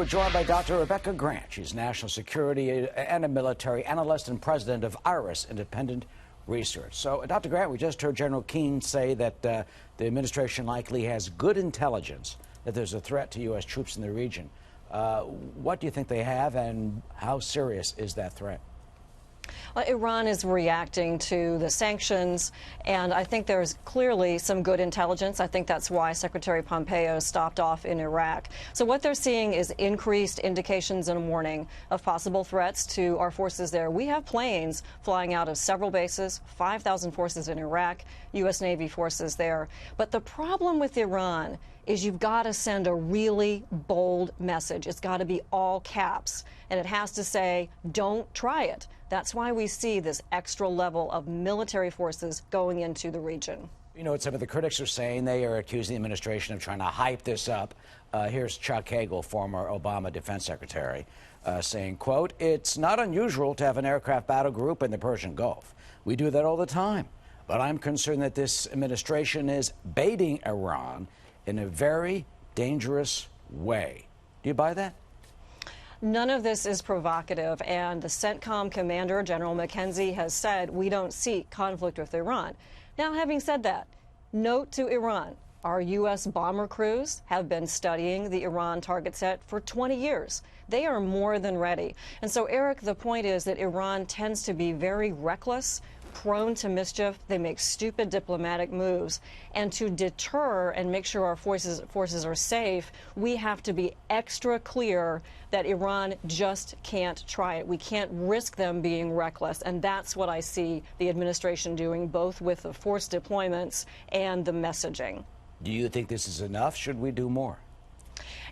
we're joined by Dr. Rebecca Grant. She's national security and a military analyst and president of IRIS Independent Research. So, Dr. Grant, we just heard General Keane say that the administration likely has good intelligence that there's a threat to U.S. troops in the region. What do you think they have, and how serious is that threat? Well, Iran is reacting to the sanctions, and I think there's clearly some good intelligence. I think that's why Secretary Pompeo stopped off in Iraq. So what they're seeing is increased indications and warning of possible threats to our forces there. We have planes flying out of several bases, 5,000 forces in Iraq, U.S. Navy forces there. But the problem with Iran is you've got to send a really bold message. It's got to be all caps, and it has to say, don't try it. That's why we see this extra level of military forces going into the region. You know what some of the critics are saying? They are accusing the administration of trying to hype this up. Here's Chuck Hagel, former Obama defense secretary, saying, quote, "It's not unusual to have an aircraft battle group in the Persian Gulf. We do that all the time. But I'm concerned that this administration is baiting Iran in a very dangerous way." Do you buy that? None of this is provocative, and the CENTCOM commander, General McKenzie, has said we don't seek conflict with Iran. Now, having said that, note to Iran, our U.S. bomber crews have been studying the Iran target set for 20 years. They are more than ready. And so, Eric, the point is that Iran tends to be very reckless, prone to mischief. They make stupid diplomatic moves. And to deter and make sure our forces are safe, we have to be extra clear that Iran just can't try it. We can't risk them being reckless. And that's what I see the administration doing, both with the force deployments and the messaging. Do you think this is enough? Should we do more?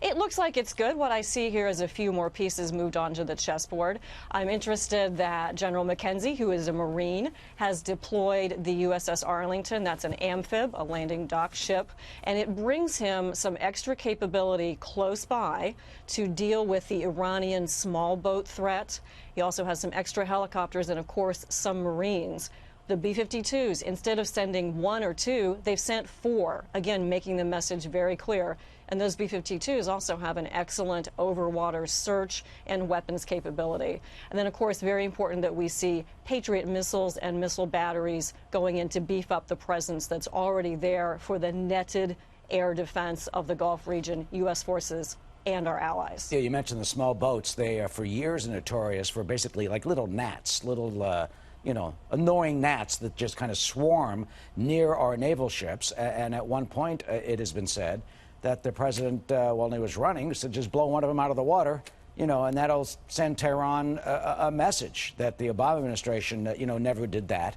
It looks like it's good. What I see here is a few more pieces moved onto the chessboard. I'm interested that General McKenzie, who is a Marine, has deployed the USS Arlington. That's an amphib, a landing dock ship, and it brings him some extra capability close by to deal with the Iranian small boat threat. He also has some extra helicopters and, of course, some Marines. The B-52s, instead of sending 1 or 2, they've sent 4, again, making the message very clear. And those B-52s also have an excellent overwater search and weapons capability. And then, of course, very important that we see Patriot missiles and missile batteries going in to beef up the presence that's already there for the netted air defense of the Gulf region, U.S. forces and our allies. Yeah, you mentioned the small boats. They are for years notorious for basically like little gnats, little annoying gnats that just kind of swarm near our naval ships. And at one point, it has been said that the president, while he was running, said just blow one of them out of the water, and that'll send Tehran a message that the Obama administration, never did that.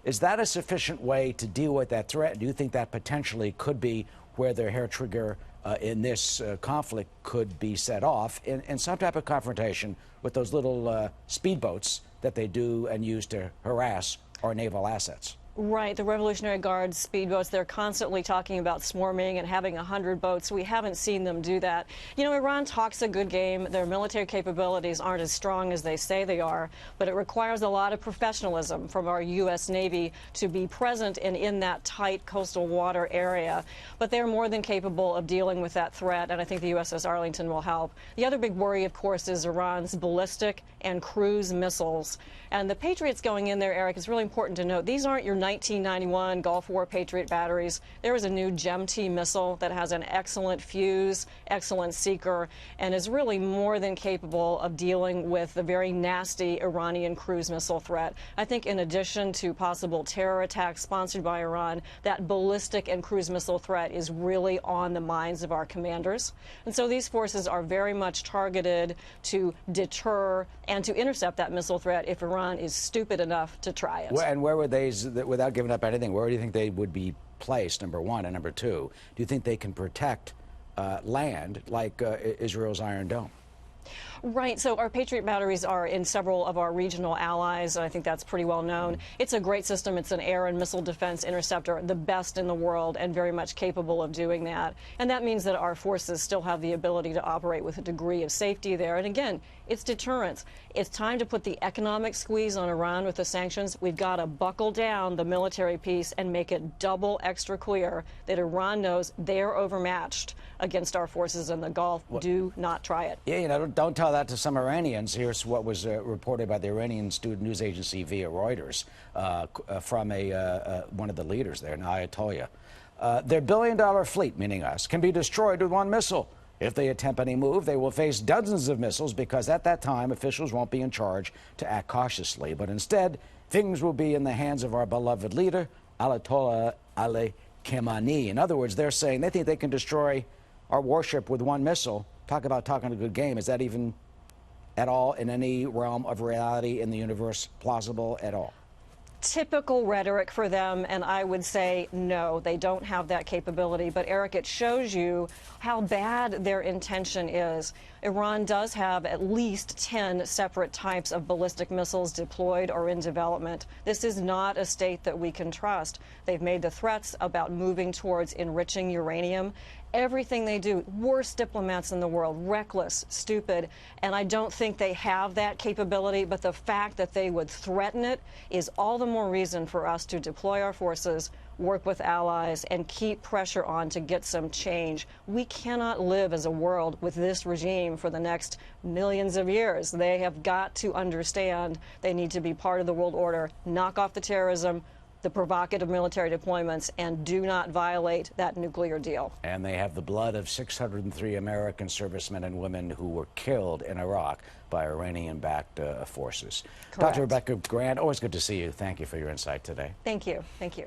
Is that a sufficient way to deal with that threat? Do you think that potentially could be where the hair trigger in this conflict could be set off in some type of confrontation with those little speedboats that they do and use to harass our naval assets? Right, the Revolutionary Guard speedboats, they're constantly talking about swarming and having 100 boats. We haven't seen them do that. Iran talks a good game. Their military capabilities aren't as strong as they say they are, but it requires a lot of professionalism from our U.S. Navy to be present and in that tight coastal water area. But they're more than capable of dealing with that threat, and I think the USS Arlington will help. The other big worry, of course, is Iran's ballistic and cruise missiles. And the Patriots going in there, Eric, is really important to note. These aren't your 1991 Gulf War Patriot batteries. There is a new GEM-T missile that has an excellent fuse, excellent seeker, and is really more than capable of dealing with the very nasty Iranian cruise missile threat. I think in addition to possible terror attacks sponsored by Iran, that ballistic and cruise missile threat is really on the minds of our commanders. And so these forces are very much targeted to deter and to intercept that missile threat if Iran is stupid enough to try it. And where would they, without giving up anything, where do you think they would be placed, number one? And number two, do you think they can protect land like Israel's Iron Dome? Right. So our Patriot batteries are in several of our regional allies, and I think that's pretty well known. It's a great system. It's an air and missile defense interceptor, the best in the world, and very much capable of doing that. And that means that our forces still have the ability to operate with a degree of safety there. And again, it's deterrence. It's time to put the economic squeeze on Iran with the sanctions. We've got to buckle down the military piece and make it double extra clear that Iran knows they're overmatched against our forces in the Gulf. Do not try it. Yeah, you know, don't tell that to some Iranians. Here's what was reported by the Iranian student news agency via Reuters from one of the leaders there, an Ayatollah. Their billion-dollar fleet, meaning us, can be destroyed with one missile. If they attempt any move, they will face dozens of missiles because at that time, officials won't be in charge to act cautiously. But instead, things will be in the hands of our beloved leader, Ayatollah Ali Khamenei. In other words, they're saying they think they can destroy our warship with one missile. Talk about talking a good game. Is that even at all in any realm of reality in the universe plausible at all? Typical rhetoric for them, and I would say no, they don't have that capability. But Eric, it shows you how bad their intention is. Iran does have at least 10 separate types of ballistic missiles deployed or in development. This is not a state that we can trust. They've made the threats about moving towards enriching uranium. Everything they do, worst diplomats in the world, reckless, stupid, and I don't think they have that capability, but the fact that they would threaten it is all the more reason for us to deploy our forces, work with allies, and keep pressure on to get some change. We cannot live as a world with this regime for the next millions of years. They have got to understand they need to be part of the world order, knock off the terrorism, the provocative military deployments, and do not violate that nuclear deal. And they have the blood of 603 American servicemen and women who were killed in Iraq by Iranian-backed forces. Correct. Dr. Rebecca Grant, always good to see you. Thank you for your insight today. Thank you. Thank you.